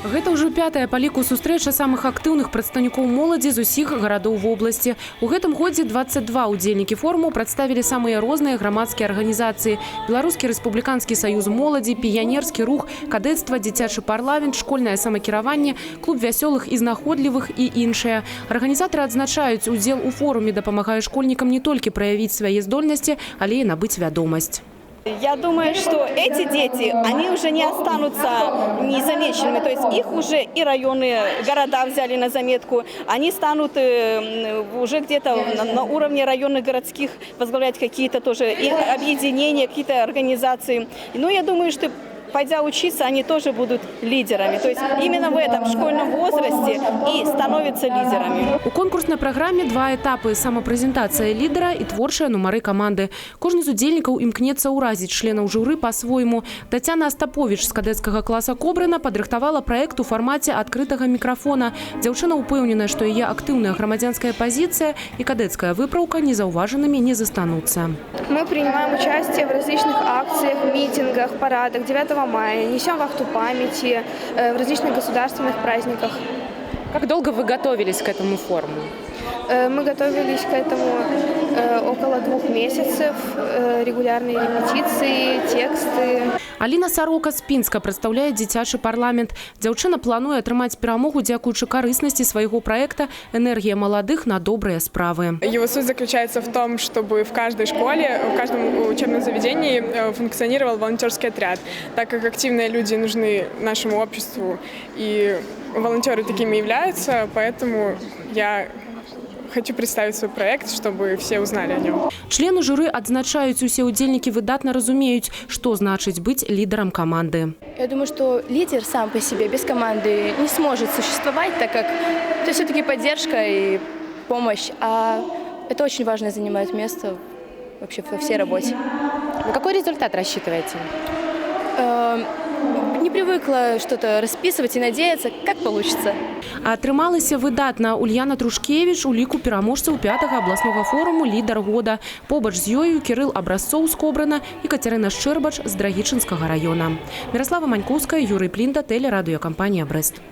Гэта ўжо пятая па ліку сустрэча самых актыўных прадстаўнікоў моладзі з усіх гарадоў вобласці. У гэтым годзе 22 удзельнікі форуму прадставілі самыя розныя грамадскія арганізацыі: Беларускі рэспубліканскі саюз моладзі, піянерскі рух, кадэцтва, дзіцячы парламент, школьнае самакіраванне, клуб вясёлых і знаходлівых і іншыя. Арганізатары адзначаюць, удзел у форуме дапамагае школьнікам не толькі праявіць свае здольнасці, але і набыць вядомасць. Я думаю, что эти дети, они уже не останутся незамеченными. То есть их уже и районы, города взяли на заметку. Они станут уже где-то на уровне районных, городских возглавлять какие-то тоже объединения, какие-то организации. Но я думаю, что пойдя учиться, они тоже будут лидерами. То есть именно в этом школьном возрасте и становятся лидерами. У конкурснай праграме два этапы: самапрэзентацыя лідара і творчыя нумары каманды. Кожны з удзельнікаў імкнецца ўразіць членаў журы па-свойму. Тацяна Астаповіч з кадэцкага класа Кобрына падрыхтавала праект у фармаце адкрытага мікрафона. Дзяўчына ўпэўненая, што яе актыўная грамадзянская пазіцыя і кадэцкая выпраўка незаўважанымі не застануцца. Мы принимаем участие в различных акциях, митингах, парадах 9 мая, несем вахту памяти в различных государственных праздниках. Как долго вы готовились к этому форуму? Мы готовились к этому около 2 месяцев, регулярные репетиции, тексты. Аліна Сарока з Пінска прадстаўляе дзіцячы парламент. Дзяўчына плануе атрымаць перамогу дзякуючы карыснасці свайго проекта «Энергия молодых на добрые справы». Его суть заключается в том, чтобы в каждой школе, в каждом учебном заведении функционировал волонтерский отряд, так как активные люди нужны нашему обществу, и волонтеры такими являются, поэтому я хочу представить свой проект, чтобы все узнали о нем. Члены журы адзначаюць, усе удзельнікі выдатна разумеюць, што значыць быць лідером команды. Я думаю, что лидер сам по себе без команды не сможет существовать, так как это все-таки поддержка и помощь, а это очень важно, занимает место вообще во всей работе. На какой результат рассчитываете? Не привыкла что-то расписывать и надеяться, как получится. Атрымалася выдатна. Ульяна Трушкевич у ліку пераможцаў 5-го абласнога форуму «Лідар года». Побач з ёю Кірыл Абразцоў з Кобрына і Кацярына Шчэрбач з Драгічынскага района. Міраслава Манькоўская, Юрый Плінда, тэлерадыёкампанія «Брэст».